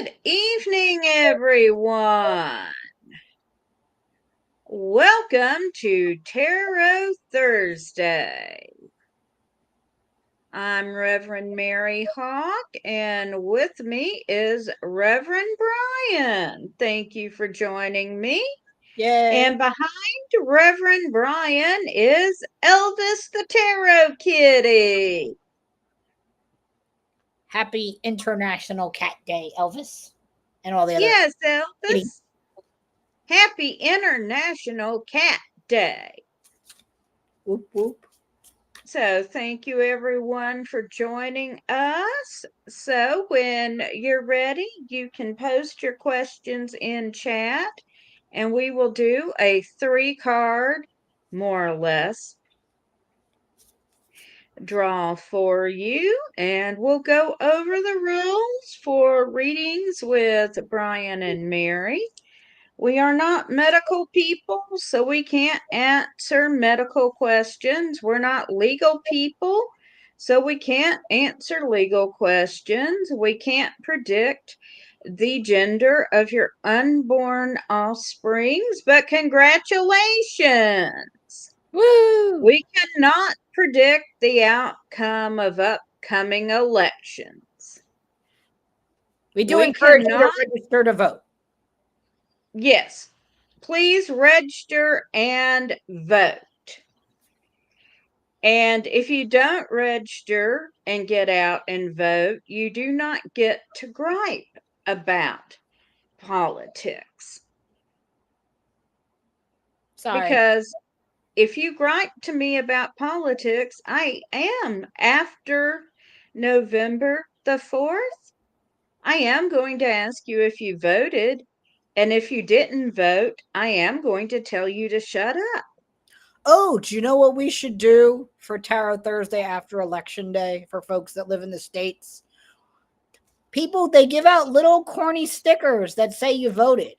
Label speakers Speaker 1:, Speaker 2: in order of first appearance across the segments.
Speaker 1: Good evening, everyone. Welcome to Tarot Thursday. I'm Reverend Mary Hawk, and with me is Reverend Bryan. Thank you for joining me.
Speaker 2: Yay.
Speaker 1: And behind Reverend Bryan is Elvis the Tarot Kitty.
Speaker 2: Happy International Cat Day, Elvis, and all the other
Speaker 1: Yes,
Speaker 2: kitty.
Speaker 1: Elvis. Happy International Cat Day.
Speaker 2: Whoop, whoop.
Speaker 1: So, thank you everyone for joining us. So, when you're ready, you can post your questions in chat, and we will do a 3-card, more or less, draw for you, and we'll go over the rules for readings with Bryan and Mary. We are not medical people, so we can't answer medical questions. We're not legal people, so we can't answer legal questions. We can't predict the gender of your unborn offsprings, but congratulations!
Speaker 2: Woo!
Speaker 1: We cannot predict the outcome of upcoming elections.
Speaker 2: We do
Speaker 1: We
Speaker 2: encourage you to
Speaker 1: cannot
Speaker 2: register to vote.
Speaker 1: Yes, please register and vote. And if you don't register and get out and vote, you do not get to gripe about politics.
Speaker 2: Sorry.
Speaker 1: Because if you gripe to me about politics, I am, after November the 4th, I am going to ask you if you voted. And if you didn't vote, I am going to tell you to shut up.
Speaker 2: Oh, do you know what we should do for Tarot Thursday after Election Day for folks that live in the States? People, they give out little corny stickers that say you voted.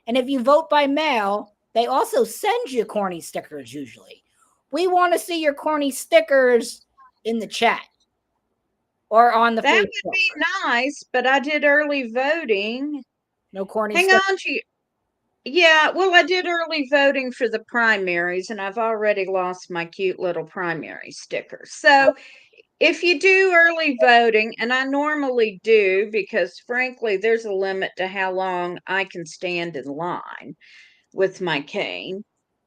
Speaker 2: And if you vote by mail, they also send you corny stickers usually. We want to see your corny stickers in the chat or on the
Speaker 1: That would
Speaker 2: Facebook.
Speaker 1: be nice, but I did early voting.
Speaker 2: No corny
Speaker 1: Hang
Speaker 2: stickers.
Speaker 1: on to you. Yeah, well, I did early voting for the primaries, and I've already lost my cute little primary sticker. So if you do early voting, and I normally do, because frankly, there's a limit to how long I can stand in line with my cane.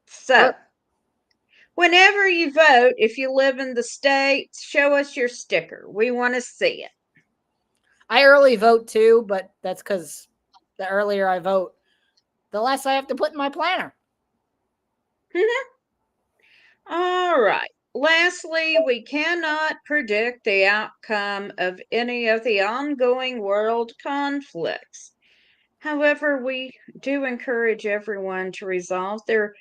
Speaker 1: So whenever you vote, if you live in the States, show us your sticker. We want to see it.
Speaker 2: I early vote too, but that's because the earlier I vote, the less I have to put in my planner.
Speaker 1: All right. Lastly, we cannot predict the outcome of any of the ongoing world conflicts. However, we do encourage everyone to resolve their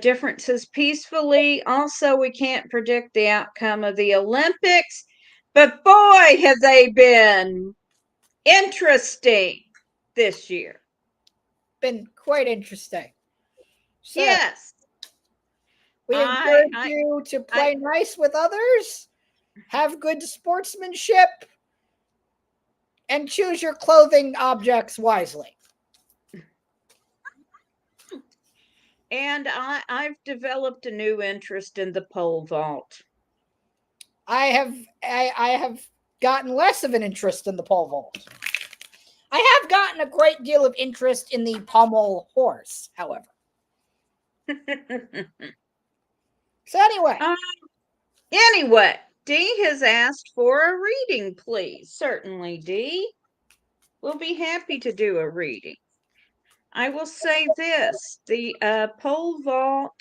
Speaker 1: differences peacefully. Also, we can't predict the outcome of the Olympics, but boy, have they been interesting this year.
Speaker 2: Been quite interesting. So
Speaker 1: Yes,
Speaker 2: we
Speaker 1: I,
Speaker 2: encourage
Speaker 1: I,
Speaker 2: you to
Speaker 1: I,
Speaker 2: play nice with others, have good sportsmanship, and choose your clothing objects wisely.
Speaker 1: and I've developed a new interest in the pole vault.
Speaker 2: I have gotten less of an interest in the pole vault. I have gotten a great deal of interest in the pommel horse, however. So anyway,
Speaker 1: Anyway, Dee has asked for a reading, please. Certainly, Dee. We'll be happy to do a reading. I will say this, the pole vault,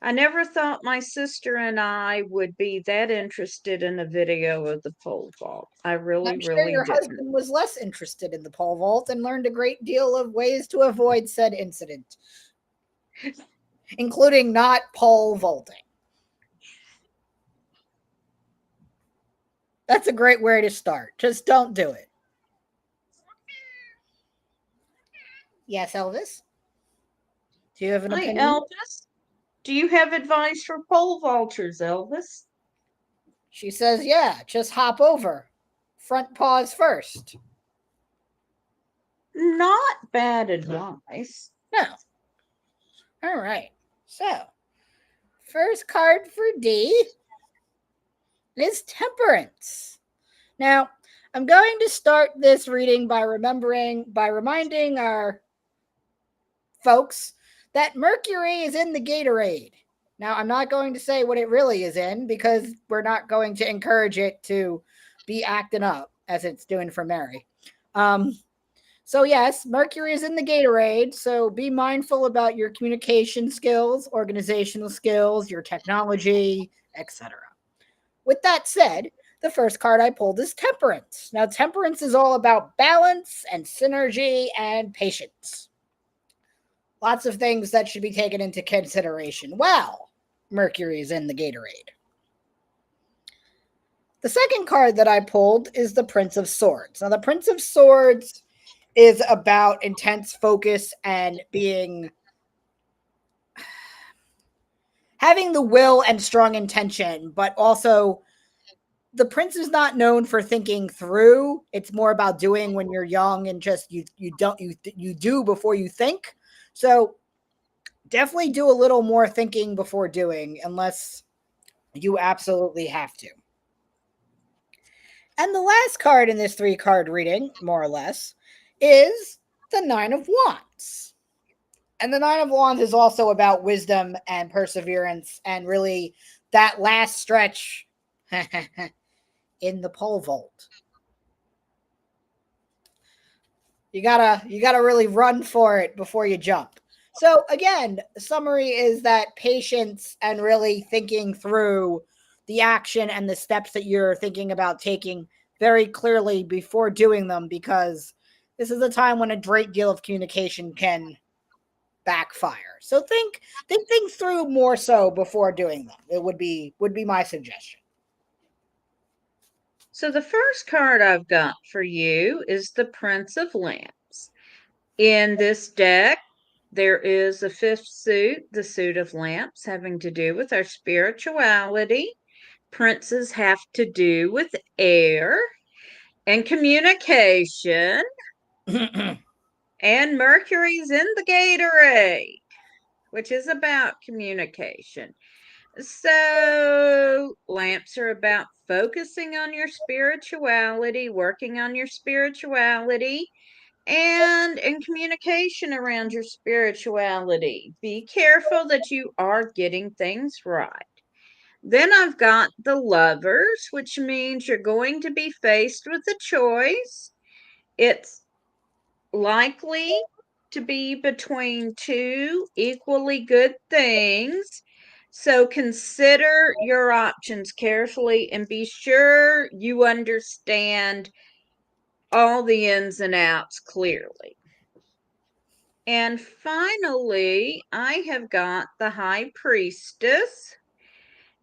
Speaker 1: I never thought my sister and I would be that interested in a video of the pole vault. I really,
Speaker 2: I'm sure
Speaker 1: really
Speaker 2: your
Speaker 1: didn't.
Speaker 2: husband was less interested in the pole vault and learned a great deal of ways to avoid said incident, including not pole vaulting. That's a great way to start. Just don't do it. Yes, Elvis? Do you have an
Speaker 1: Hi,
Speaker 2: opinion?
Speaker 1: Elvis. Do you have advice for pole vaulters, Elvis?
Speaker 2: She says, yeah, just hop over. Front paws first.
Speaker 1: Not bad advice.
Speaker 2: No. All right. So, first card for D is Temperance. Now, I'm going to start this reading by reminding our folks that mercury is in the Gatorade. Now, I'm not going to say what it really is in because we're not going to encourage it to be acting up as it's doing for Mary. Um, so, yes, mercury is in the Gatorade. So be mindful about your communication skills, organizational skills, your technology, etc. With that said, the first card I pulled is Temperance. Now, Temperance is all about balance and synergy and patience. Lots of things that should be taken into consideration. Well, Mercury is in the Gatorade. The second card that I pulled is the Prince of Swords. Now, the Prince of Swords is about intense focus and being having the will and strong intention, but also the prince is not known for thinking through. It's more about doing when you're young and just you do before you think. So definitely do a little more thinking before doing, unless you absolutely have to. And the last card in this 3 card reading, more or less, is the Nine of Wands. And the Nine of Wands is also about wisdom and perseverance and really that last stretch in the pole vault. You gotta really run for it before you jump. So again, the summary is that patience and really thinking through the action and the steps that you're thinking about taking very clearly before doing them, because this is a time when a great deal of communication can backfire. So think things through more so before doing them. It would be my suggestion.
Speaker 1: So the first card I've got for you is the Prince of Lamps. In this deck, there is a fifth suit, the suit of lamps, having to do with our spirituality. Princes have to do with air and communication. And Mercury's in the Gatorade, which is about communication. So, lamps are about focusing on your spirituality, working on your spirituality, and in communication around your spirituality. Be careful that you are getting things right. Then I've got the lovers, which means you're going to be faced with a choice. It's likely to be between two equally good things. So consider your options carefully and be sure you understand all the ins and outs clearly. And finally, I have got the High Priestess,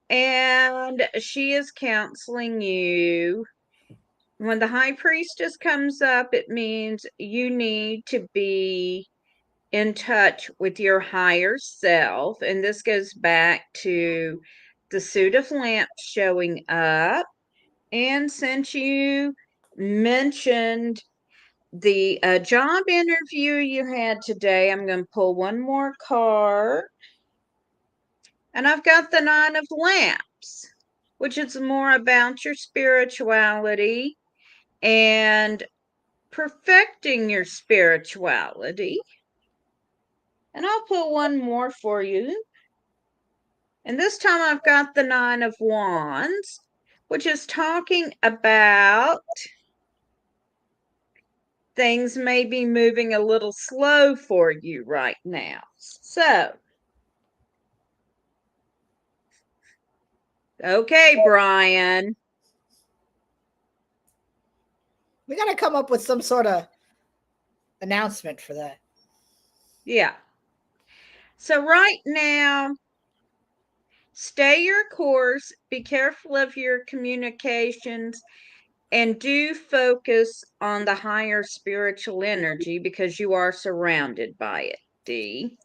Speaker 1: and she is counseling you. When the High Priestess comes up, it means you need to be in touch with your higher self. And this goes back to the suit of lamps showing up. And since you mentioned the job interview you had today, I'm going to pull one more card. And I've got the Nine of Lamps, which is more about your spirituality and perfecting your spirituality. And I'll pull one more for you. And this time I've got the Nine of Wands, which is talking about things may be moving a little slow for you right now. So, okay, Bryan.
Speaker 2: We got to come up with some sort of announcement for that.
Speaker 1: Yeah. So, right now, stay your course, be careful of your communications, and do focus on the higher spiritual energy because you are surrounded by it, D.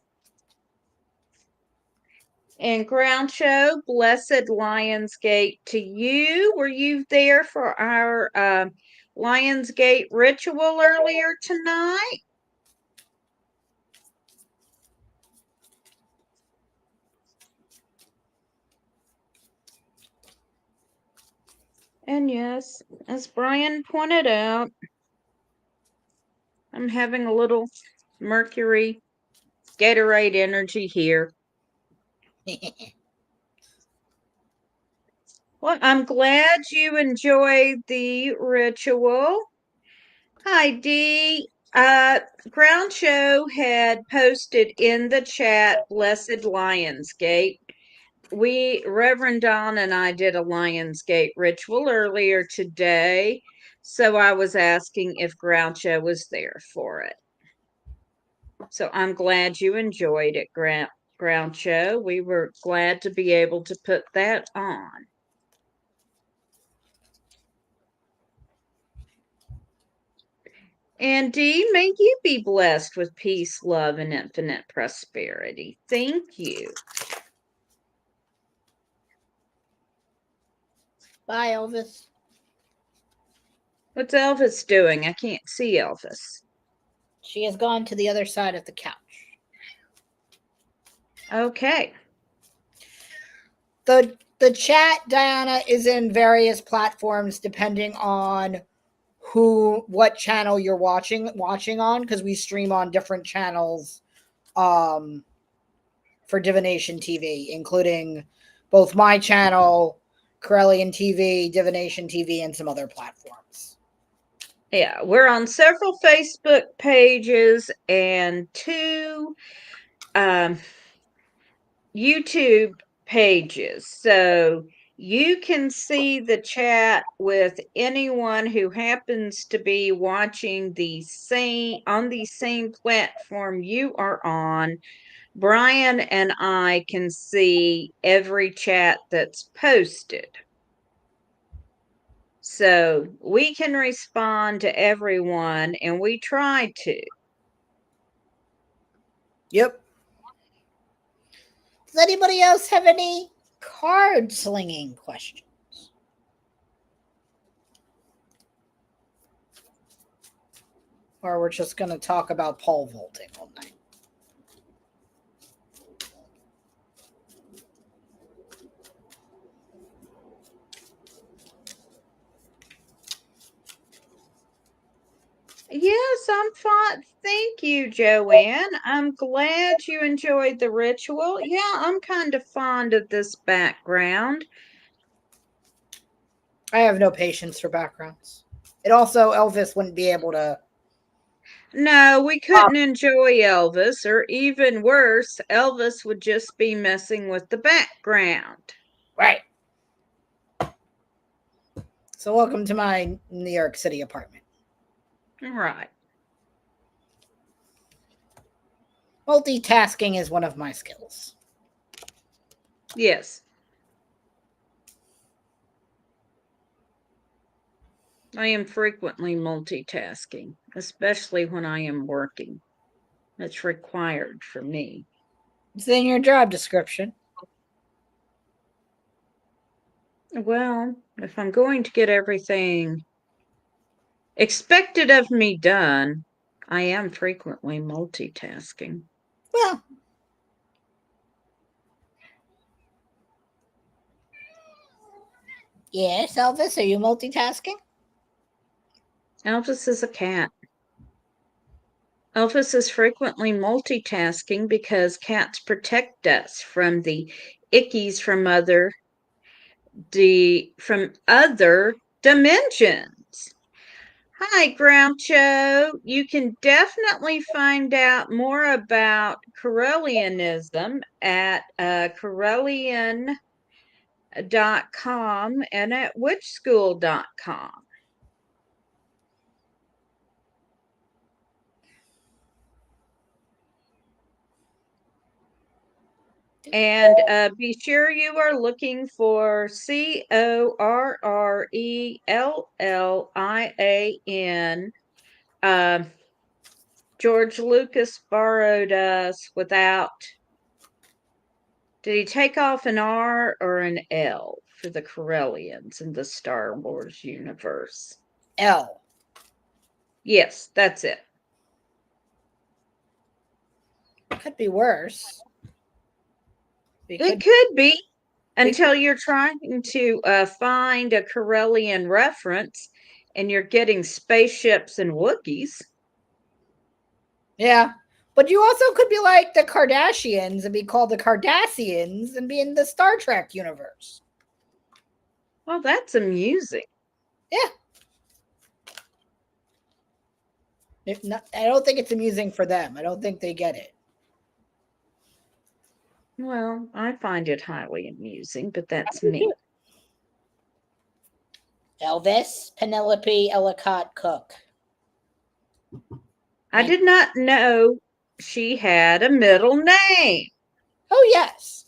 Speaker 1: And Groucho, blessed Lionsgate to you. Were you there for our Lionsgate ritual earlier tonight. And yes, as Bryan pointed out, I'm having a little Mercury Gatorade energy here. Well, I'm glad you enjoyed the ritual. Hi, Dee. Ground Show had posted in the chat Blessed Lionsgate. Reverend Don and I did a Lionsgate ritual earlier today, so I was asking if Groucho was there for it. So I'm glad you enjoyed it, Groucho. We were glad to be able to put that on. And Dee, may you be blessed with peace, love, and infinite prosperity. Thank you.
Speaker 2: Bye, Elvis.
Speaker 1: What's Elvis doing? I can't see Elvis.
Speaker 2: She has gone to the other side of the couch.
Speaker 1: Okay.
Speaker 2: The chat, Diana, is in various platforms depending on what channel you're watching on, because we stream on different channels for Divination TV, including both my channel, Corellian TV, Divination TV, and some other platforms.
Speaker 1: Yeah, we're on several Facebook pages and 2 YouTube pages. So you can see the chat with anyone who happens to be watching on the same platform you are on. Bryan and I can see every chat that's posted. So we can respond to everyone, and we try to.
Speaker 2: Yep. Does anybody else have any card slinging questions? Or we're just going to talk about pole vaulting all night?
Speaker 1: Yes, I'm fine. Thank you, Joanne. I'm glad you enjoyed the ritual. Yeah, I'm kind of fond of this background.
Speaker 2: I have no patience for backgrounds. It also, Elvis wouldn't be able to.
Speaker 1: No, we couldn't enjoy Elvis, or even worse, Elvis would just be messing with the background.
Speaker 2: Right. So, welcome to my New York City apartment.
Speaker 1: Right.
Speaker 2: Multitasking is one of my skills.
Speaker 1: Yes. I am frequently multitasking, especially when I am working. It's required for me.
Speaker 2: It's in your job description.
Speaker 1: Well, if I'm going to get everything expected of me done, I am frequently multitasking.
Speaker 2: Well, yes, Elvis, are you multitasking?
Speaker 1: Elvis is a cat. Elvis is frequently multitasking because cats protect us from the ickies from other dimensions. Hi, Groucho. You can definitely find out more about Corellianism at Corellian.com and at witchschool.com. And be sure you are looking for Correllian. George Lucas borrowed us without. Did he take off an R or an L for the Corellians in the Star Wars universe?
Speaker 2: L.
Speaker 1: Yes, that's it.
Speaker 2: Could be worse. We
Speaker 1: It
Speaker 2: could
Speaker 1: could be
Speaker 2: we could
Speaker 1: until you're trying to find a Corellian reference and you're getting spaceships and Wookiees.
Speaker 2: Yeah. But you also could be like the Kardashians and be called the Cardassians and be in the Star Trek universe.
Speaker 1: Well, that's amusing.
Speaker 2: Yeah. If not, I don't think it's amusing for them. I don't think they get it.
Speaker 1: Well, I find it highly amusing, but
Speaker 2: I
Speaker 1: that's
Speaker 2: do too.
Speaker 1: me.
Speaker 2: Elvis, Penelope Ellicott Cook.
Speaker 1: I did not know she had a middle name.
Speaker 2: Oh, yes.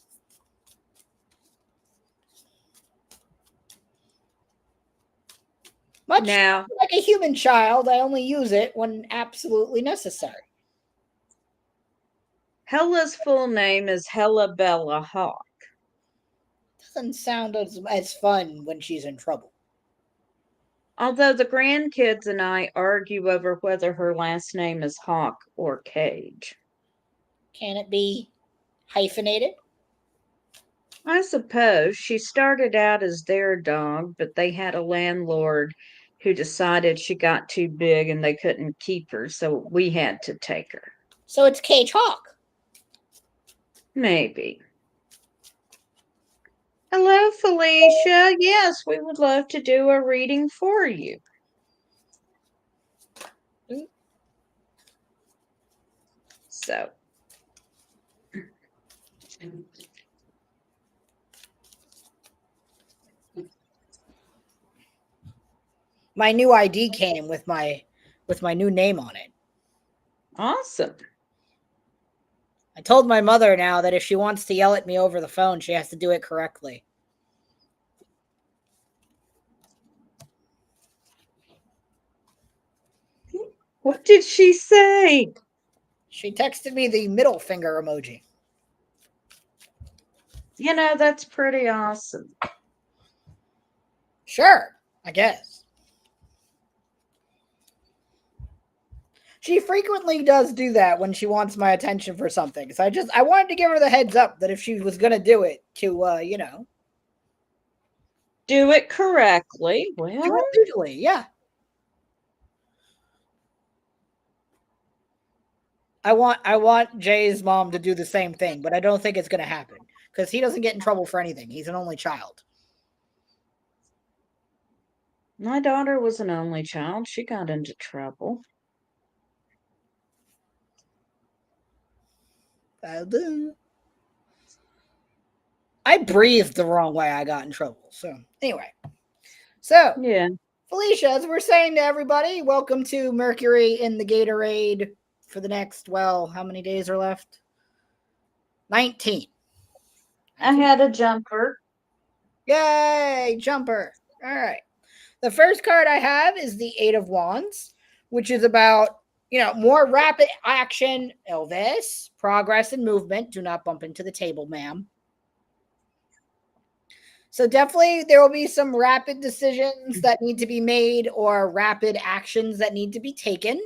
Speaker 2: Much
Speaker 1: Now,
Speaker 2: like a human child, I only use it when absolutely necessary.
Speaker 1: Hella's full name is Hella Bella Hawk.
Speaker 2: Doesn't sound as fun when she's in trouble.
Speaker 1: Although the grandkids and I argue over whether her last name is Hawk or Cage.
Speaker 2: Can it be hyphenated?
Speaker 1: I suppose she started out as their dog, but they had a landlord who decided she got too big and they couldn't keep her, so we had to take her.
Speaker 2: So it's Cage Hawk.
Speaker 1: Maybe. Hello, Felicia. Yes, we would love to do a reading for you. So,
Speaker 2: My new ID came with my new name on it.
Speaker 1: awesome.
Speaker 2: I told my mother now that if she wants to yell at me over the phone, she has to do it correctly.
Speaker 1: What did she say?
Speaker 2: She texted me the middle finger emoji.
Speaker 1: You know, that's pretty awesome.
Speaker 2: Sure, I guess. She frequently does do that when she wants my attention for something. So I wanted to give her the heads up that if she was gonna do it, to
Speaker 1: Do it correctly.
Speaker 2: do
Speaker 1: Well,
Speaker 2: it usually, yeah. I want Jay's mom to do the same thing, but I don't think it's gonna happen because he doesn't get in trouble for anything. He's an only child.
Speaker 1: my daughter was an only child. She got into trouble.
Speaker 2: I breathed the wrong way. I got in trouble. So anyway, so
Speaker 1: Yeah.
Speaker 2: Felicia, as we're saying to everybody, welcome to Mercury in the Gatorade for the next, well, how many days are left? 19.
Speaker 1: I had a jumper.
Speaker 2: Yay, jumper. All right. The first card I have is the Eight of Wands, which is about, more rapid action. Elvis, progress and movement. Do not bump into the table, ma'am. So definitely there will be some rapid decisions that need to be made or rapid actions that need to be taken.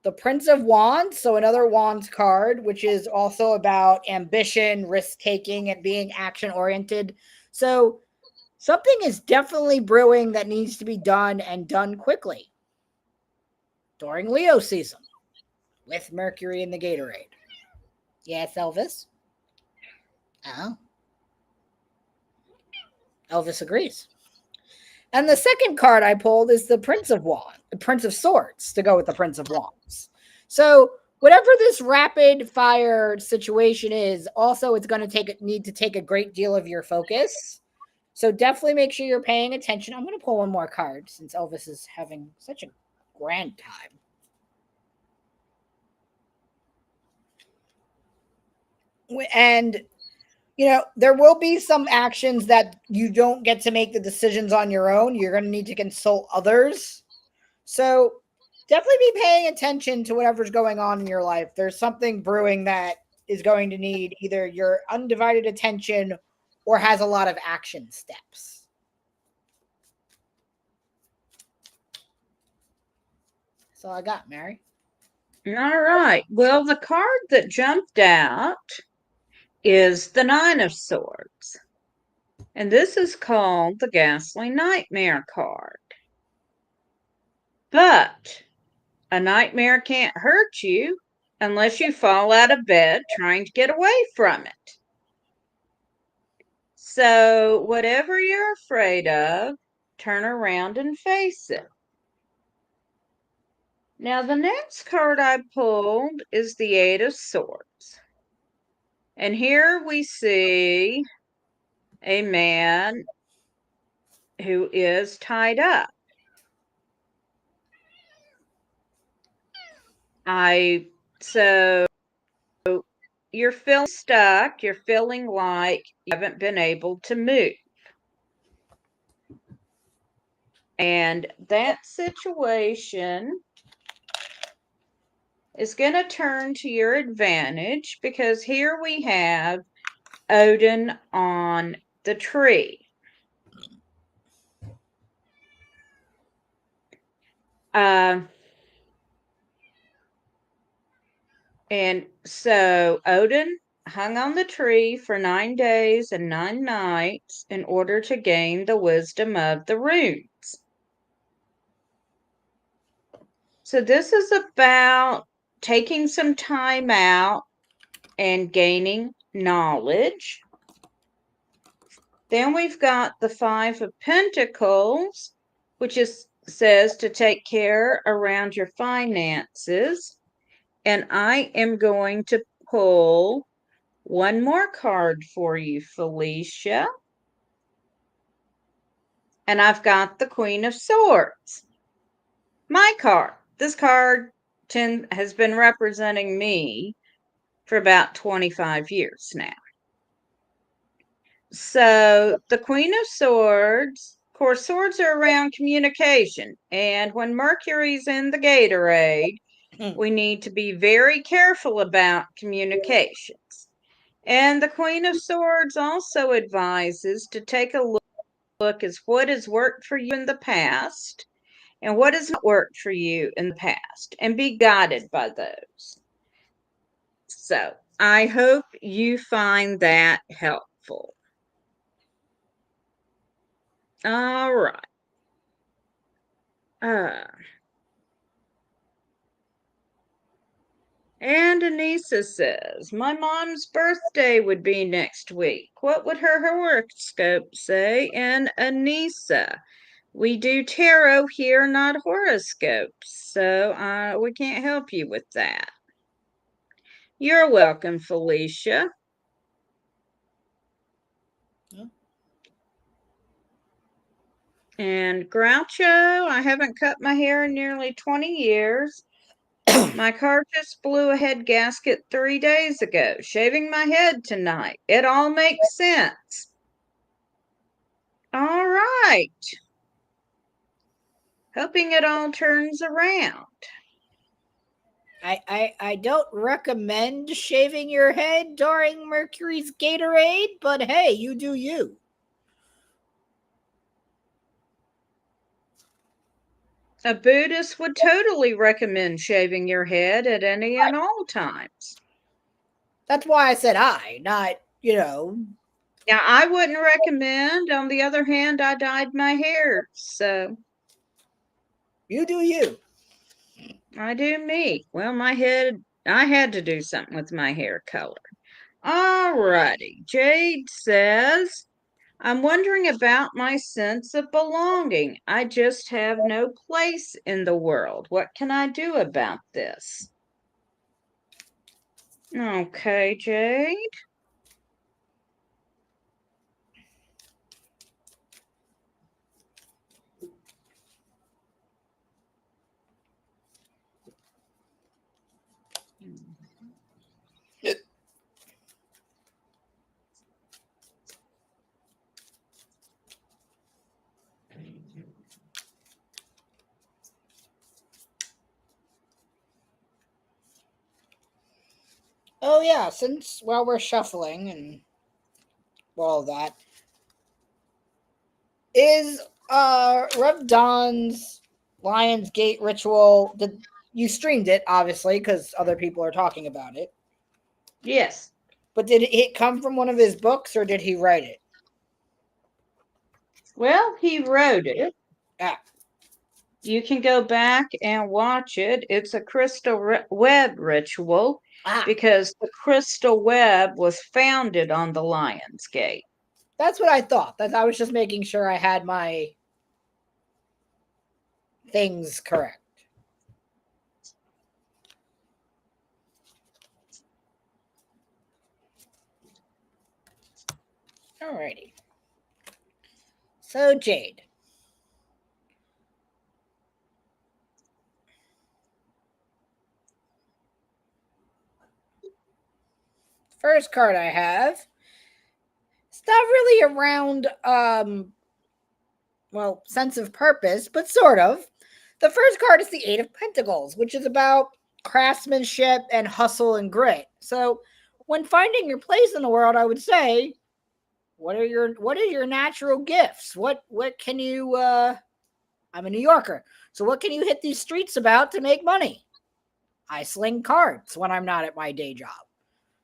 Speaker 2: The Prince of Wands, so another Wands card, which is also about ambition, risk taking, and being action oriented. So something is definitely brewing that needs to be done and done quickly during Leo season with Mercury in the Gatorade. Yes, Elvis? Oh. Elvis agrees. And the second card I pulled is the Prince of Wands, the Prince of Swords, to go with the Prince of Wands. So whatever this rapid fire situation is, also it's going to need to take a great deal of your focus. So definitely make sure you're paying attention. I'm going to pull one more card since Elvis is having such a grand time. And there will be some actions that you don't get to make the decisions on your own. You're going to need to consult others. So definitely be paying attention to whatever's going on in your life. There's something brewing that is going to need either your undivided attention or has a lot of action steps. all I got, Mary.
Speaker 1: All right. Well, the card that jumped out is the Nine of Swords. And this is called the Ghastly Nightmare card. But a nightmare can't hurt you unless you fall out of bed trying to get away from it. So, whatever you're afraid of, turn around and face it. Now, the next card I pulled is the Eight of Swords. And here we see a man who is tied up. So you're feeling stuck, you're feeling like you haven't been able to move. And that situation is going to turn to your advantage because here we have Odin on the tree. And so Odin hung on the tree for 9 days and 9 nights in order to gain the wisdom of the runes. So this is about taking some time out and gaining knowledge. Then we've got the Five of Pentacles, which says to take care around your finances. And I am going to pull one more card for you, Felicia. And I've got the Queen of Swords. My card. This card has been representing me for about 25 years now. So the Queen of Swords, of course, swords are around communication. And when Mercury's in the Gatorade, we need to be very careful about communications. And the Queen of Swords also advises to take a look at what has worked for you in the past and what has not worked for you in the past and be guided by those. So I hope you find that helpful. All right. And Anissa says, my mom's birthday would be next week. What would her horoscope say? And Anissa, we do tarot here, not horoscopes. So we can't help you with that. You're welcome, Felicia. Yeah. And Groucho, I haven't cut my hair in nearly 20 years. My car just blew a head gasket 3 days ago. Shaving my head tonight. It all makes sense. All right. Hoping it all turns around.
Speaker 2: I don't recommend shaving your head during Mercury's Gatorade, but hey, you do you.
Speaker 1: A Buddhist would totally recommend shaving your head at any and all times.
Speaker 2: That's why I said not,
Speaker 1: Yeah, I wouldn't recommend. On the other hand, I dyed my hair, so.
Speaker 2: You do you.
Speaker 1: I do me. Well, I had to do something with my hair color. All righty. Jade says, I'm wondering about my sense of belonging. I just have no place in the world. What can I do about this? Okay, Jade.
Speaker 2: Oh yeah, since while we're shuffling and all that, is Rev Don's Lion's Gate ritual, You streamed it, obviously, because other people are talking about it.
Speaker 1: Yes.
Speaker 2: But did it come from one of his books or did he write it?
Speaker 1: Well, he wrote it.
Speaker 2: Ah,
Speaker 1: You can go back and watch it. It's a crystal web ritual
Speaker 2: ah,
Speaker 1: because the crystal web was founded on the Lion's Gate.
Speaker 2: that's what I thought. That I was just making sure I had my things correct. Alrighty. So Jade. First card I have. It's not really around well, sense of purpose, but sort of. The first card is the Eight of Pentacles, which is about craftsmanship and hustle and grit. So, when finding your place in the world, I would say, what are your natural gifts? What can you I'm a New Yorker. So what can you hit these streets about to make money? I sling cards when I'm not at my day job.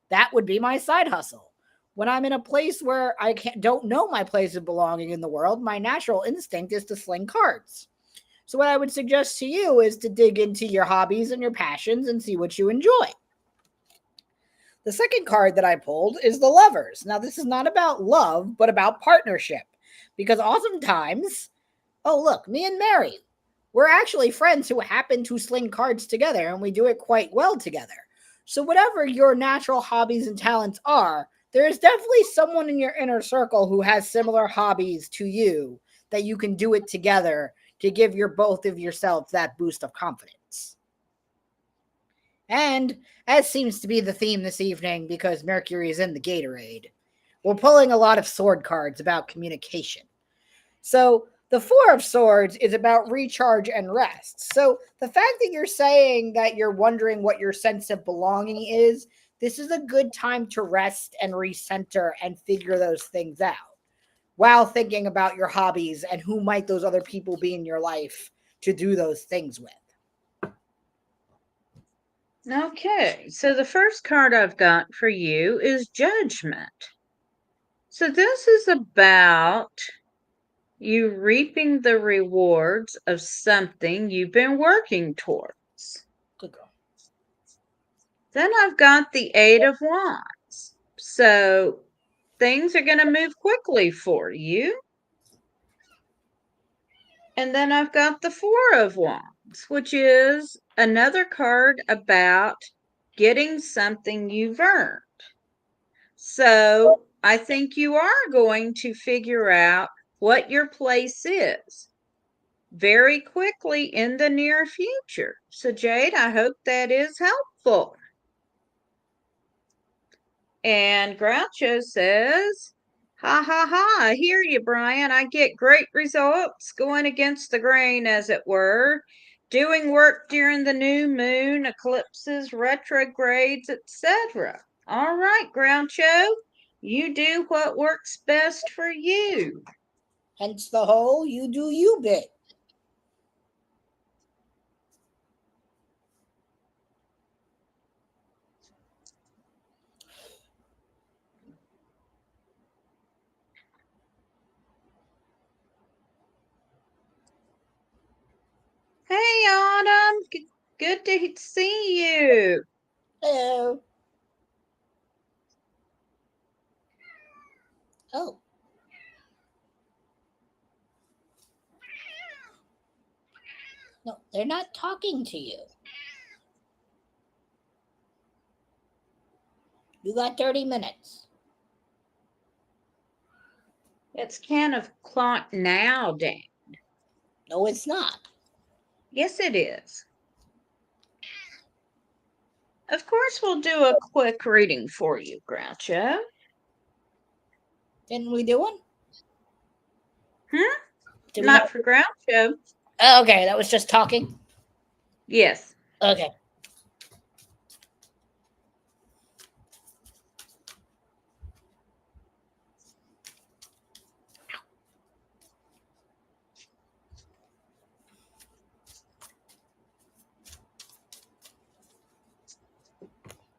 Speaker 2: That would be my side hustle. When I'm in a place where don't know my place of belonging in the world, my natural instinct is to sling cards. So, what I would suggest to you is to dig into your hobbies and your passions and see what you enjoy. The second card that I pulled is the Lovers. Now, this is not about love, but about partnership. Because oftentimes, oh, look, me and Mary, we're actually friends who happen to sling cards together, and we do it quite well together. So, whatever your natural hobbies and talents are, there is definitely someone in your inner circle who has similar hobbies to you that you can do it together to give your both of yourselves that boost of confidence. And as seems to be the theme this evening, because Mercury is in the Gatorade, we're pulling a lot of sword cards about communication. So the Four of Swords is about recharge and rest. So the fact that you're saying that you're wondering what your sense of belonging is, this is a good time to rest and recenter and figure those things out while thinking about your hobbies and who might those other people be in your life to do those things with.
Speaker 1: Okay, so the first card I've got for you is Judgment. So this is about you reaping the rewards of something you've been working towards.
Speaker 2: Good girl.
Speaker 1: Then I've got the Eight of Wands. So things are going to move quickly for you. And then I've got the Four of Wands, which is another card about getting something you've earned. So I think you are going to figure out what your place is very quickly in the near future. So, Jade, I hope that is helpful. And Groucho says, ha ha ha, I hear you, Bryan. I get great results going against the grain, as it were, doing work during the new moon, eclipses, retrogrades, etc. All right, Groucho, you do what works best for you.
Speaker 2: Hence the whole you do you bit.
Speaker 1: Hey, Autumn, good to see you.
Speaker 2: Hello. Oh. No, they're not talking to you. You got 30 minutes.
Speaker 1: It's kind of clock now, Dan.
Speaker 2: No, it's not.
Speaker 1: Yes, it is. Of course, we'll do a quick reading for you, Groucho.
Speaker 2: Didn't we do one? Did we not?
Speaker 1: Not for Groucho.
Speaker 2: Oh, okay, that was just talking.
Speaker 1: Yes.
Speaker 2: Okay.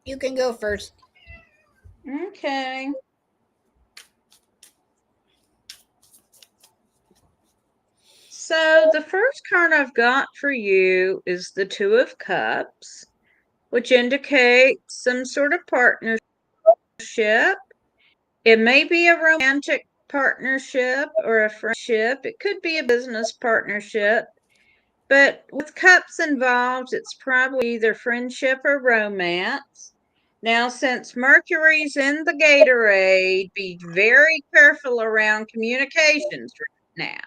Speaker 2: You can go first.
Speaker 1: Okay. So the first card I've got for you is the Two of Cups, which indicates some sort of partnership. It may be a romantic partnership or a friendship. It could be a business partnership. But with cups involved, it's probably either friendship or romance. Now, since Mercury's in the Gatorade, be very careful around communications right now.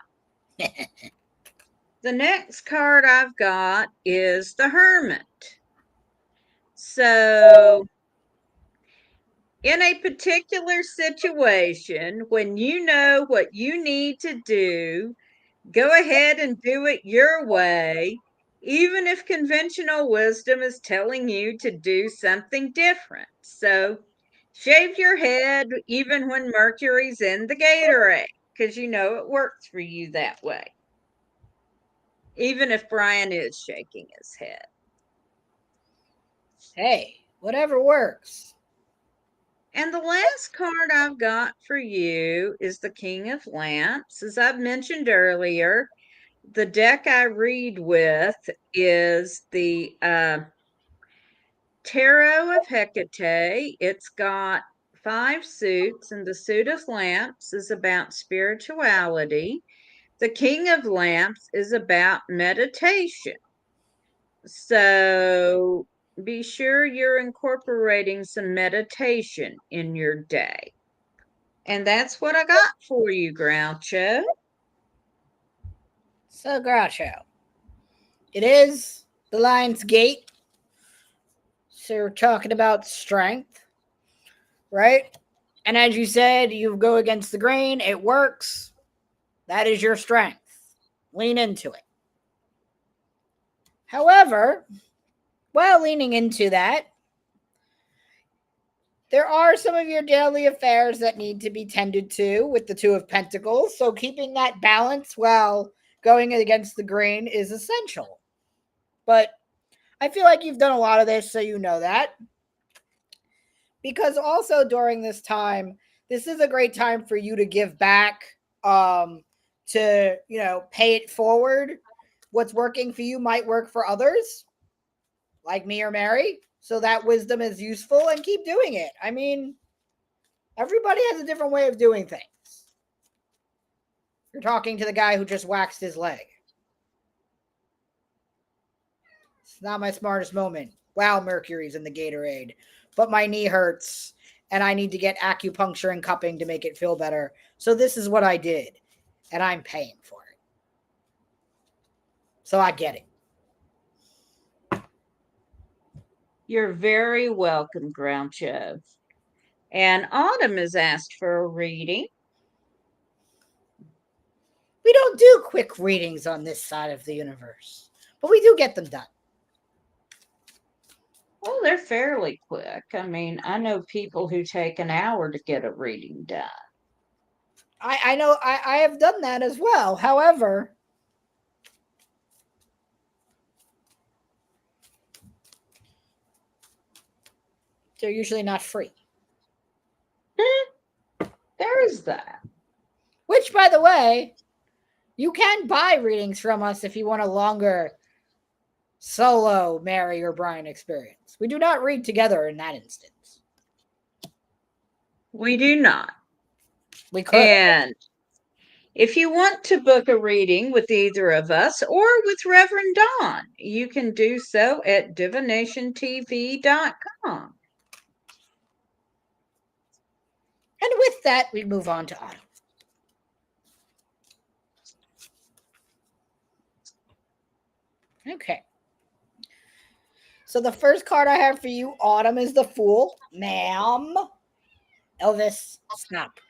Speaker 1: The next card I've got is the Hermit. So, in a particular situation, when you know what you need to do, go ahead and do it your way, even if conventional wisdom is telling you to do something different. So, shave your head even when Mercury's in the Gatorade, because you know it works for you that way, even if Bryan is shaking his head.
Speaker 2: Hey, whatever works.
Speaker 1: And the last card I've got for you is the King of Lamps. As I've mentioned earlier, the deck I read with is the Tarot of Hecate. It's got 5 suits, and the suit of lamps is about spirituality. The King of Lamps is about meditation. So be sure you're incorporating some meditation in your day. And that's what I got for you, Groucho.
Speaker 2: So, Groucho, it is the Lion's Gate. So, we're talking about strength, right? And as you said, you go against the grain, it works. That is your strength. Lean into it. However, while leaning into that, there are some of your daily affairs that need to be tended to with the Two of Pentacles. So, keeping that balance while going against the grain is essential. But I feel like you've done a lot of this, so you know that. Because also during this time, this is a great time for you to give back, to, pay it forward. What's working for you might work for others, like me or Mary. So that wisdom is useful and keep doing it. I mean, everybody has a different way of doing things. You're talking to the guy who just waxed his leg. It's not my smartest moment. Wow, Mercury's in the Gatorade. But my knee hurts and I need to get acupuncture and cupping to make it feel better. So this is what I did. And I'm paying for it. So I get it.
Speaker 1: You're very welcome, Groucho. And Autumn has asked for a reading.
Speaker 2: We don't do quick readings on this side of the universe, but we do get them done.
Speaker 1: Well, they're fairly quick. I mean, I know people who take an hour to get a reading done.
Speaker 2: I know I have done that as well. However, they're usually not free.
Speaker 1: There is that.
Speaker 2: Which, by the way, you can buy readings from us if you want a longer solo Mary or Bryan experience. We do not read together in that instance.
Speaker 1: We do not.
Speaker 2: We could.
Speaker 1: And if you want to book a reading with either of us or with Reverend Dawn, you can do so at divinationtv.com.
Speaker 2: And with that, we move on to Autumn. Okay. So the first card I have for you, Autumn, is the Fool. Ma'am. Elvis, stop.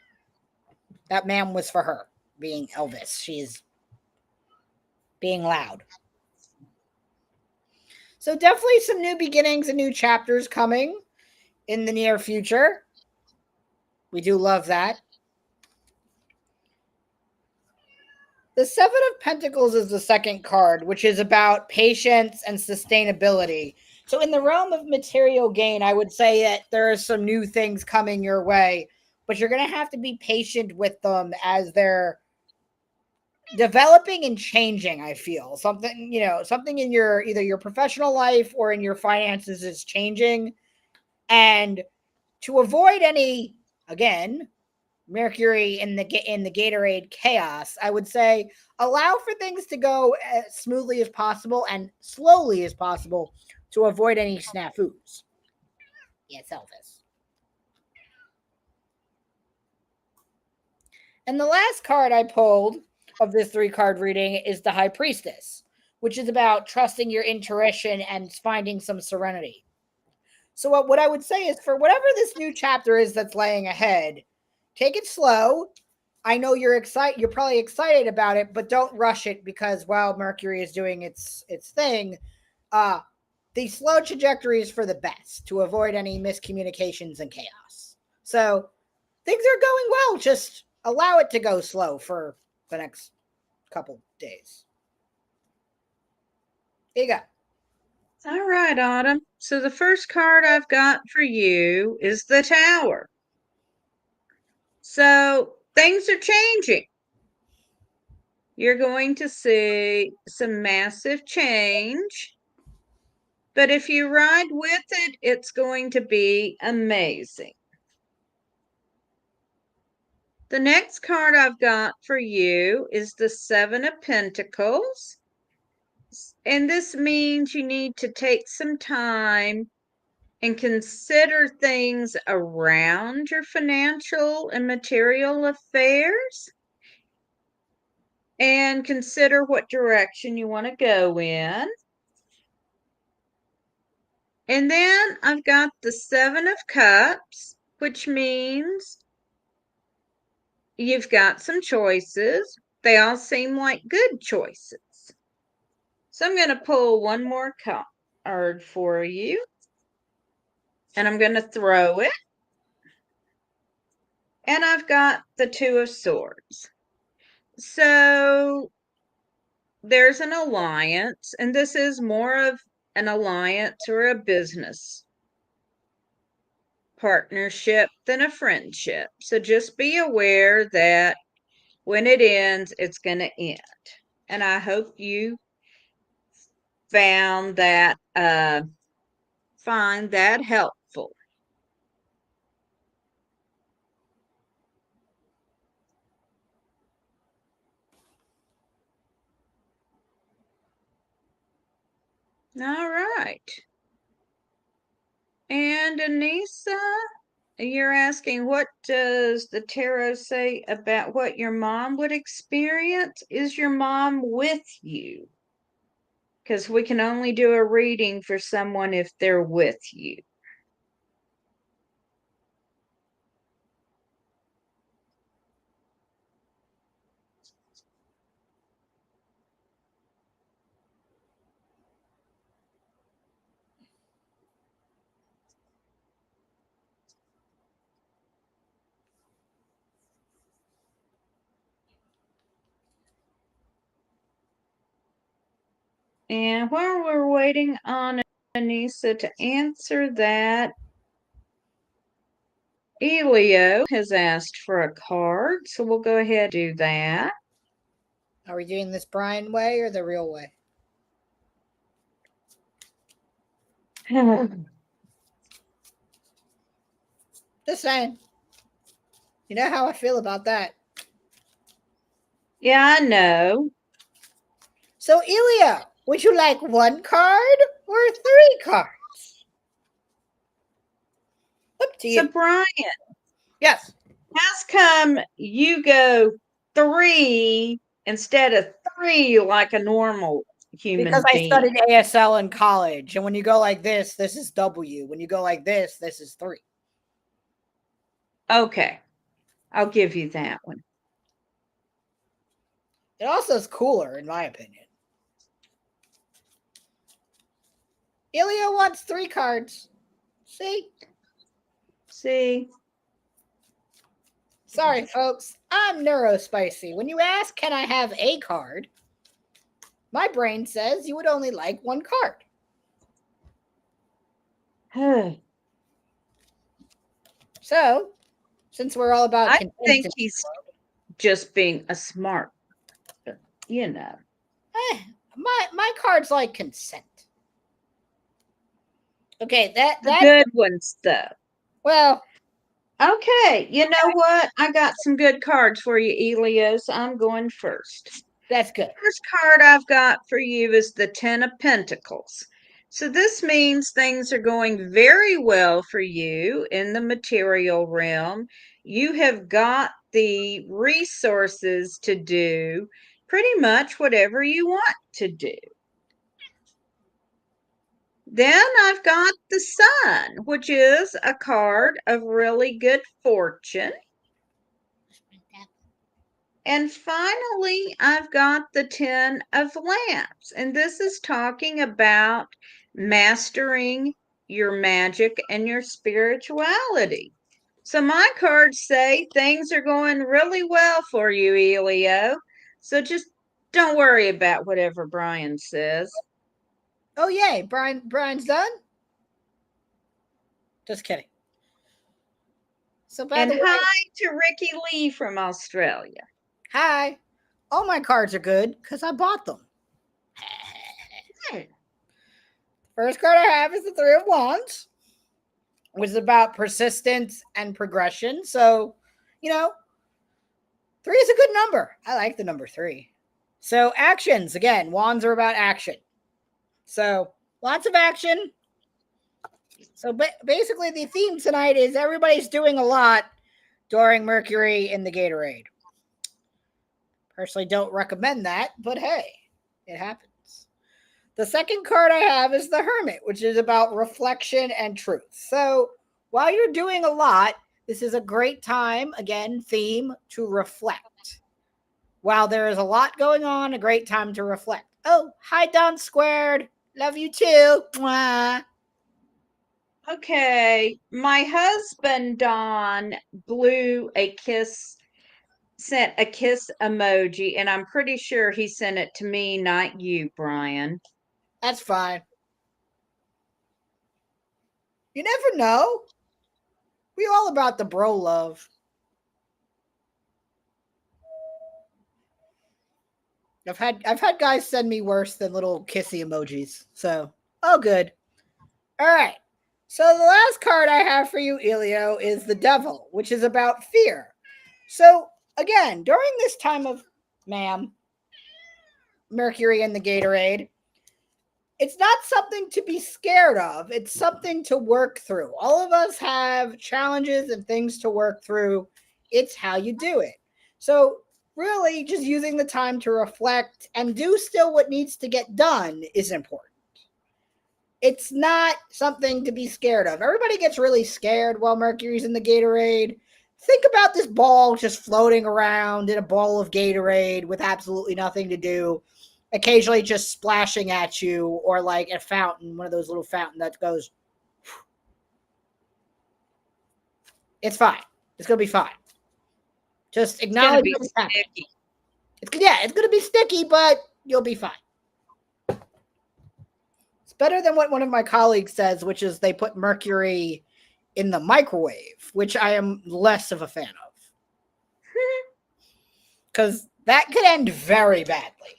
Speaker 2: That ma'am was for her, being Elvis. She's being loud. So definitely some new beginnings and new chapters coming in the near future. We do love that. The Seven of Pentacles is the second card, which is about patience and sustainability. So, in the realm of material gain, I would say that there are some new things coming your way, but you're going to have to be patient with them as they're developing and changing. I feel something, something in your either your professional life or in your finances is changing. And to avoid any, again, Mercury in the Gatorade chaos, I would say allow for things to go as smoothly as possible and slowly as possible to avoid any snafus. Yes, Elvis. And the last card I pulled of this 3 card reading is the High Priestess, which is about trusting your intuition and finding some serenity. So what I would say is, for whatever this new chapter is that's laying ahead, take it slow. I know you're excited. You're probably excited about it, but don't rush it, because while Mercury is doing its thing, uh, the slow trajectory is for the best to avoid any miscommunications and chaos. So things are going well. Just allow it to go slow for the next couple days. Here you go.
Speaker 1: All right, Autumn. So the first card I've got for you is the Tower. So things are changing. You're going to see some massive change. But if you ride with it, it's going to be amazing. The next card I've got for you is the Seven of Pentacles. And this means you need to take some time and consider things around your financial and material affairs, and consider what direction you want to go in. And then I've got the Seven of Cups, which means you've got some choices. They all seem like good choices. So I'm going to pull one more card for you, and I'm going to throw it. And I've got the Two of Swords. So there's an alliance, and this is more of an alliance or a business partnership than a friendship. So just be aware that when it ends, it's going to end. And I hope you found that find that helpful. All right. And Anissa, you're asking, what does the tarot say about what your mom would experience? Is your mom with you? Because we can only do a reading for someone if they're with you. And while we're waiting on Anissa to answer that, Elio has asked for a card, so we'll go ahead and do that.
Speaker 2: Are we doing this Bryan way or the real way? Just saying. You know how I feel about that.
Speaker 1: Yeah, I know.
Speaker 2: So, Ilya, would you like 1 card or 3 cards? Up to you.
Speaker 1: So, Bryan,
Speaker 2: Yes.
Speaker 1: how's come you go 3 instead of 3 like a normal
Speaker 2: Because
Speaker 1: human
Speaker 2: I
Speaker 1: being?
Speaker 2: studied ASL in college, and when you go like this is W. When you go like this is 3.
Speaker 1: Okay, I'll give you that one.
Speaker 2: It also is cooler, in my opinion. Ilya wants 3 cards. See?
Speaker 1: See?
Speaker 2: Sorry, folks. I'm neurospicy. When you ask, can I have a card? My brain says you would only like 1 card.
Speaker 1: I
Speaker 2: So, since we're all about content,
Speaker 1: think he's just being a smart, uh, you know,
Speaker 2: eh, my cards like consent. Okay,
Speaker 1: the
Speaker 2: that
Speaker 1: good ones, though.
Speaker 2: well,
Speaker 1: Okay, you know what? I got some good cards for you, Elios. I'm going first.
Speaker 2: that's good.
Speaker 1: First card I've got for you is the Ten of Pentacles. So this means things are going very well for you in the material realm. You have got the resources to do pretty much whatever you want to do. Then I've got the Sun, which is a card of really good fortune. And finally, I've got the Ten of Lamps, and this is talking about mastering your magic and your spirituality. So my cards say things are going really well for you, Elio. So just don't worry about whatever Bryan says.
Speaker 2: Oh yay, Brian's done. Just kidding. So by
Speaker 1: And
Speaker 2: the way,
Speaker 1: hi to Ricky Lee from Australia.
Speaker 2: hi. All my cards are good because I bought them.
Speaker 1: Hmm.
Speaker 2: First card I have is the Three of Wands, which is about persistence and progression. So, you know, three is a good number. I like the number three. So, actions again, wands are about action. So, lots of action. So, basically, the theme tonight is everybody's doing a lot during Mercury in the Gatorade. Personally, don't recommend that, but hey, it happens. The second card I have is the Hermit, which is about reflection and truth. So while you're doing a lot, this is a great time, again, theme, to reflect. While there is a lot going on, a great time to reflect. Oh, hi, Don Squared. Love you too. Mwah.
Speaker 1: Okay, my husband Don blew a kiss, sent a kiss emoji, and I'm pretty sure he sent it to me, not you, Bryan.
Speaker 2: That's fine. You never know. We all about the bro love. I've had guys send me worse than little kissy emojis. So, oh good. All right. So the last card I have for you, Elio, is the Devil, which is about fear. So again, during this time of ma'am, Mercury and the Gatorade, it's not something to be scared of. It's something to work through. All of us have challenges and things to work through. It's how you do it. So really just using the time to reflect and do still what needs to get done is important. It's not something to be scared of. Everybody gets really scared while Mercury's in the Gatorade. Think about this ball just floating around in a bowl of Gatorade with absolutely nothing to do, occasionally just splashing at you, or like a fountain, one of those little fountain that goes. It's fine. It's gonna be fine. Just
Speaker 1: It's going to
Speaker 2: acknowledge
Speaker 1: be
Speaker 2: what's happening.
Speaker 1: sticky.
Speaker 2: It's gonna be sticky, but you'll be fine. It's better than what one of my colleagues says, which is they put Mercury in the microwave, which I am less of a fan of. Because that could end very badly.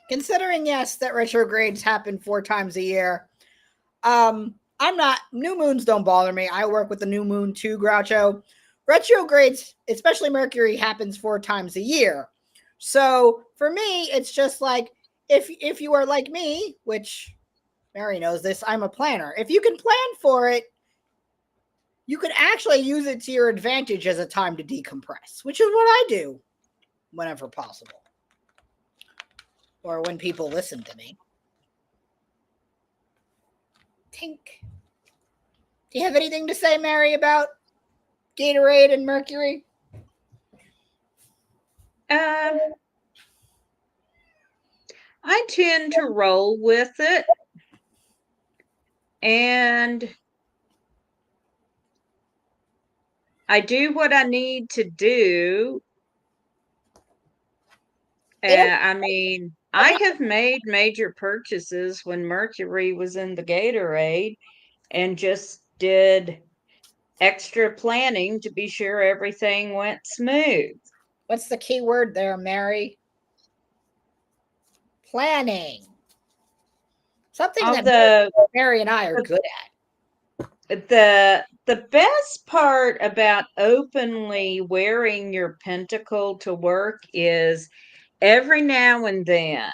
Speaker 2: Considering, yes, that retrogrades happen 4 times a year, I'm not, new moons don't bother me. I work with the new moon too, Groucho. Retrogrades, especially Mercury, happens 4 times a year. So for me, it's just like if you are like me, which Mary knows this, I'm a planner. If you can plan for it, you can actually use it to your advantage as a time to decompress, which is what I do whenever possible. Or when people listen to me. Tink. Do you have anything to say, Mary, about Gatorade and Mercury?
Speaker 1: Uh, I tend to roll with it, and I do what I need to do.
Speaker 2: It is
Speaker 1: I mean, I have made major purchases when Mercury was in the Gatorade and just did extra planning to be sure everything went smooth.
Speaker 2: what's the key word there, Mary? Planning. Something that
Speaker 1: Although
Speaker 2: Mary and I are good
Speaker 1: the best part about openly wearing your pentacle to work is every now and then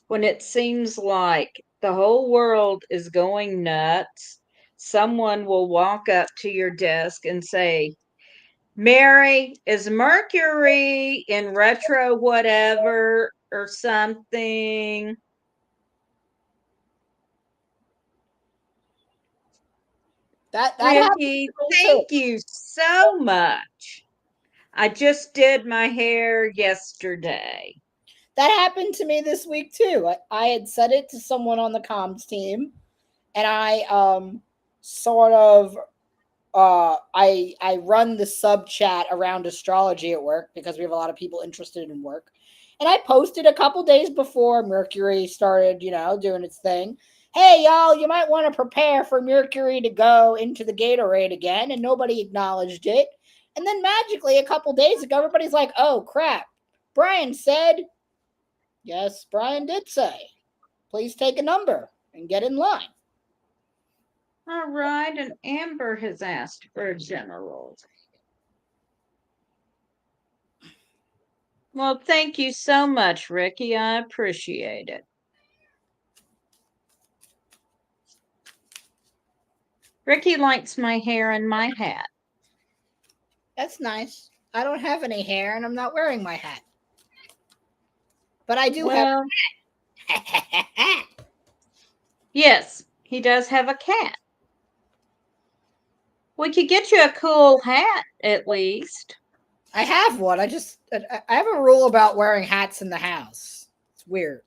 Speaker 1: when it seems like the whole world is going nuts, someone will walk up to your desk and say, Mary, is Mercury in retro whatever or something?
Speaker 2: that happens
Speaker 1: Ricky,
Speaker 2: to me too.
Speaker 1: thank you so much. I just did my hair yesterday.
Speaker 2: That happened to me this week too. I had said it to someone on the comms team, and I sort of I run the sub chat around astrology at work because we have a lot of people interested in work. And I posted a couple days before Mercury started, doing its thing. Hey y'all, you might want to prepare for Mercury to go into the Gatorade again, and nobody acknowledged it. And then magically a couple days ago, everybody's like, "Oh crap. Bryan said." Yes, Bryan did say. Please take a number and get in line.
Speaker 1: All right, and Amber has asked for a general. Well, thank you so much, Ricky. I appreciate it. Ricky likes my hair and my hat.
Speaker 2: That's nice. I don't have any hair and I'm not wearing my hat. But I do have
Speaker 1: Well,
Speaker 2: a hat.
Speaker 1: yes, he does have a cat. We could get you a cool hat at least.
Speaker 2: I have one. I have a rule about wearing hats in the house. It's weird.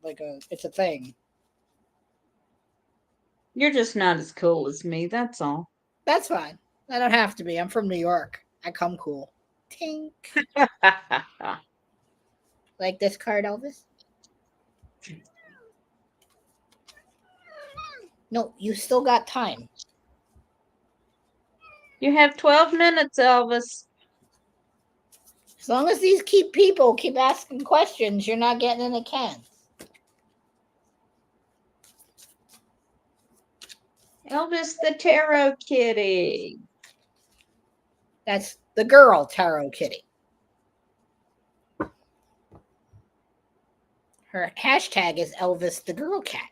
Speaker 2: It's a thing.
Speaker 1: You're just not as cool as me, that's all.
Speaker 2: That's fine. I don't have to be. I'm from New York. I come cool. Tink. Like this card, Elvis? No, you still got time.
Speaker 1: You have 12 minutes, Elvis.
Speaker 2: As long as these people keep asking questions, you're not getting any cans.
Speaker 1: Elvis the Tarot Kitty.
Speaker 2: That's the girl tarot kitty. Her hashtag is Elvis the girl cat.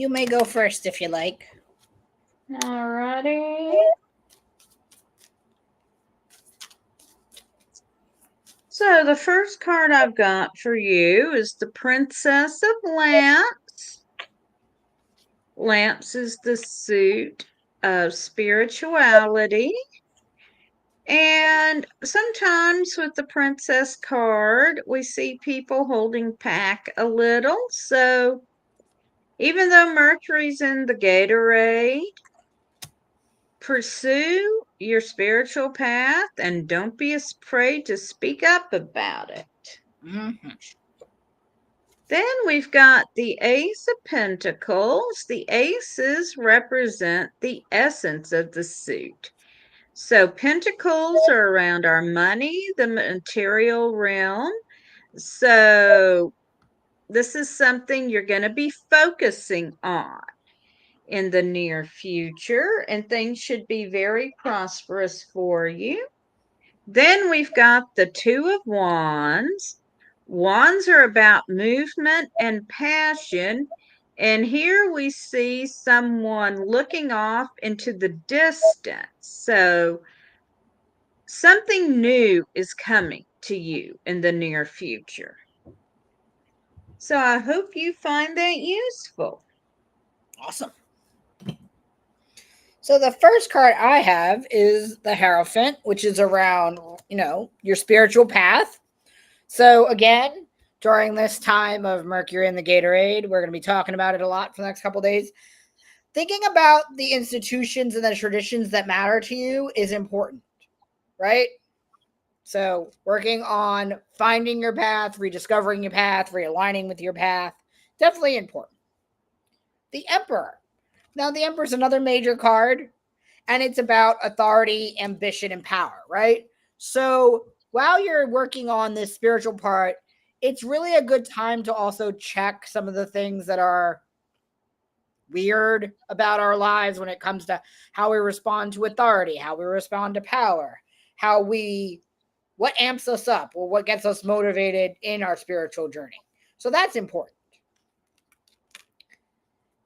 Speaker 2: You may go first if you like.
Speaker 1: Alrighty. So the first card I've got for you is the Princess of Lamps. Lamps is the suit of spirituality. And sometimes with the Princess card, we see people holding back a little. So even though Mercury's in the Gatorade, pursue your spiritual path and don't be afraid to speak up about it.
Speaker 2: Mm-hmm.
Speaker 1: Then we've got the Ace of Pentacles. The aces represent the essence of the suit. So pentacles are around our money, the material realm. So this is something you're going to be focusing on in the near future, and things should be very prosperous for you. Then we've got the Two of Wands. Wands are about movement and passion. And here we see someone looking off into the distance. So something new is coming to you in the near future. So I hope you find that useful.
Speaker 2: Awesome. So the first card I have is the Hierophant, which is around, your spiritual path. So again, during this time of Mercury in the Gatorade, we're going to be talking about it a lot for the next couple days. Thinking about the institutions and the traditions that matter to you is important, right? So, working on finding your path, rediscovering your path, realigning with your path, definitely important. The Emperor. Now, the Emperor is another major card, and it's about authority, ambition, and power, right? So, while you're working on this spiritual part, it's really a good time to also check some of the things that are weird about our lives when it comes to how we respond to authority, how we respond to power, how we what amps us up or what gets us motivated in our spiritual journey. So that's important.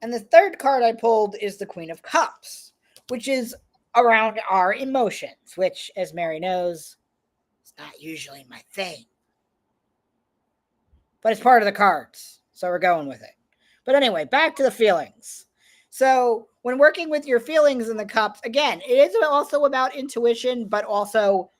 Speaker 2: And the third card I pulled is the Queen of Cups, which is around our emotions, which, as Mary knows, is not usually my thing. But it's part of the cards, so we're going with it. But anyway, back to the feelings. So, when working with your feelings in the cups, again, it is also about intuition, but also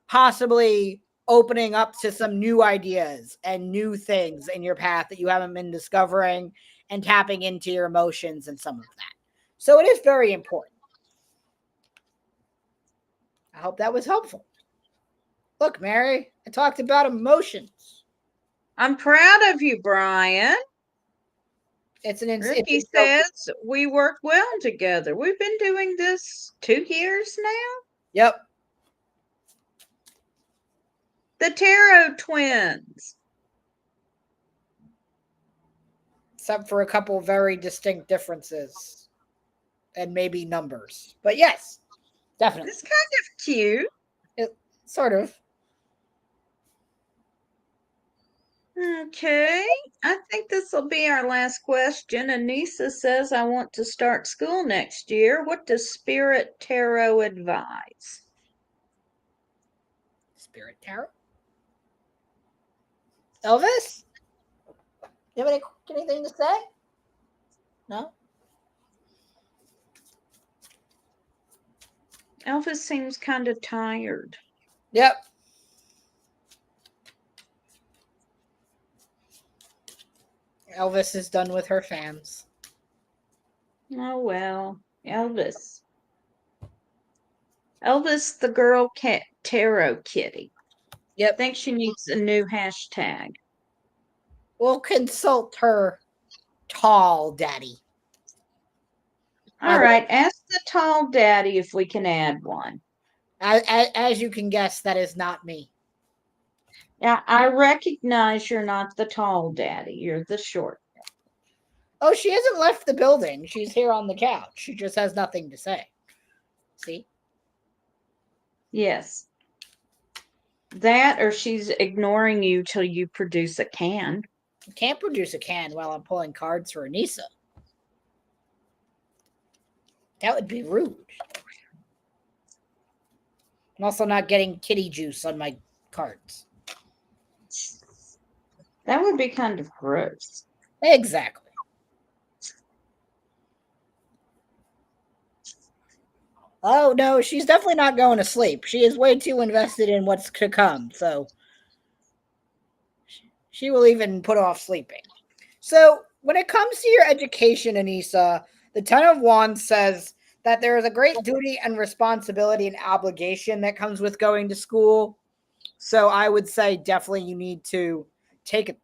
Speaker 2: possibly opening up to some new ideas and new things in your path that you haven't been discovering and tapping into your emotions and some of that. So, it is very important. I hope that was helpful. Look, Mary, I talked about emotions.
Speaker 1: I'm proud of you, Bryan.
Speaker 2: It's
Speaker 1: Ricky says we work well together. We've been doing this 2 years now.
Speaker 2: Yep.
Speaker 1: The Tarot Twins.
Speaker 2: Except for a couple very distinct differences and maybe numbers. But yes, definitely.
Speaker 1: It's kind of cute.
Speaker 2: Sort of.
Speaker 1: Okay, I think this will be our last question. Anissa says, I want to start school next year. What does Spirit Tarot advise?
Speaker 2: Spirit Tarot. Elvis? You have anything to say? No?
Speaker 1: Elvis seems kind of tired.
Speaker 2: Yep. Elvis is done with her fans.
Speaker 1: Oh, well, Elvis. Elvis, the girl cat tarot kitty.
Speaker 2: Yep.
Speaker 1: I think she needs a new hashtag.
Speaker 2: We'll consult her tall daddy.
Speaker 1: All right, ask the tall daddy if we can add one.
Speaker 2: As you can guess, that is not me.
Speaker 1: Now, I recognize you're not the tall daddy. You're the short.
Speaker 2: Oh, she hasn't left the building. She's here on the couch. She just has nothing to say. See?
Speaker 1: Yes. That or she's ignoring you till you produce a can.
Speaker 2: I can't produce a can while I'm pulling cards for Anissa. That would be rude. I'm also not getting kitty juice on my cards.
Speaker 1: That would be kind of gross.
Speaker 2: Exactly. Oh, no, she's definitely not going to sleep. She is way too invested in what's to come, so she will even put off sleeping. So, when it comes to your education, Anissa, the Ten of Wands says that there is a great duty and responsibility and obligation that comes with going to school. So, I would say definitely you need to take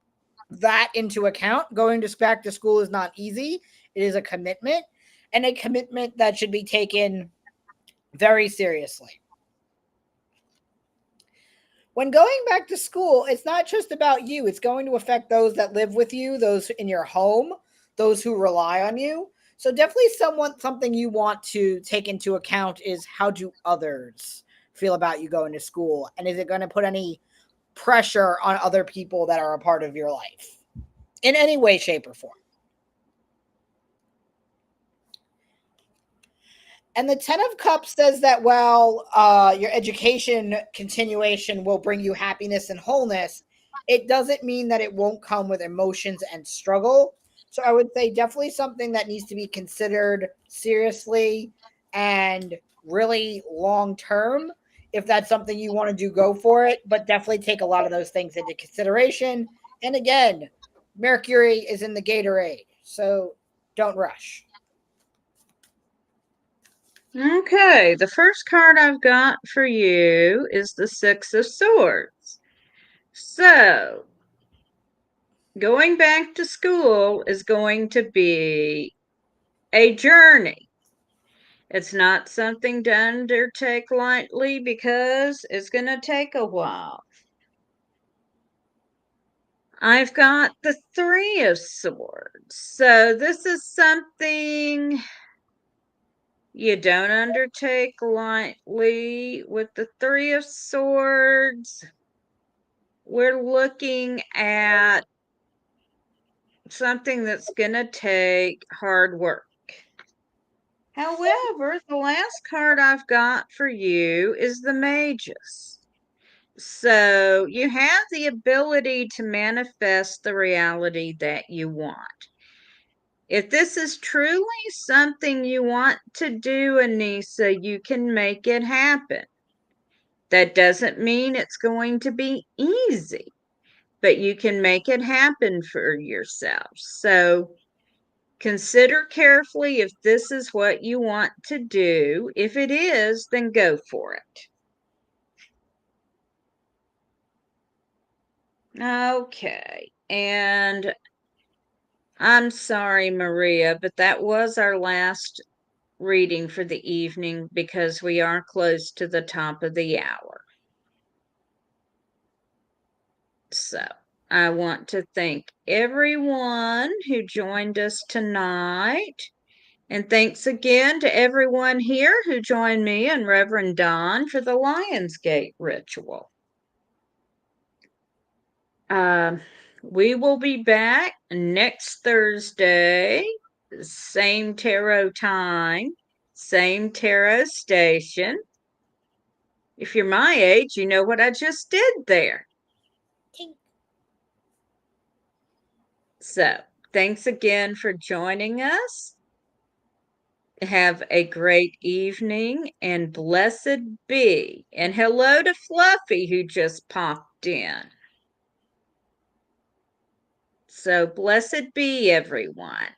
Speaker 2: that into account. Going to back to school is not easy. It is a commitment, and a commitment that should be taken very seriously. When going back to school, it's not just about you. It's going to affect those that live with you, those in your home, those who rely on you. So definitely something you want to take into account is how do others feel about you going to school, and is it going to put any pressure on other people that are a part of your life in any way, shape, or form. And the Ten of Cups says that while your education continuation will bring you happiness and wholeness, it doesn't mean that it won't come with emotions and struggle. So I would say definitely something that needs to be considered seriously and really long term. If that's something you want to do, go for it, but definitely take a lot of those things into consideration. And again, mercury is in the Gatorade, so don't rush.
Speaker 1: Okay, the first card I've got for you is the Six of Swords. So, going back to school is going to be a journey. It's not something to undertake lightly because it's going to take a while. I've got the Three of Swords. So, this is something you don't undertake lightly. With the Three of Swords, we're looking at something that's going to take hard work. However, the last card I've got for you is the Magus. So you have the ability to manifest the reality that you want. If this is truly something you want to do, Anissa, you can make it happen. That doesn't mean it's going to be easy, but you can make it happen for yourself. So consider carefully if this is what you want to do. If it is, then go for it. Okay. And I'm sorry, Maria, but that was our last reading for the evening because we are close to the top of the hour. So I want to thank everyone who joined us tonight. And thanks again to everyone here who joined me and Reverend Don for the Lionsgate ritual. Um, we will be back next Thursday, same tarot time, same tarot station. If you're my age, you know what I just did there. So, thanks again for joining us. Have a great evening and blessed be. And hello to Fluffy who just popped in. So, blessed be everyone.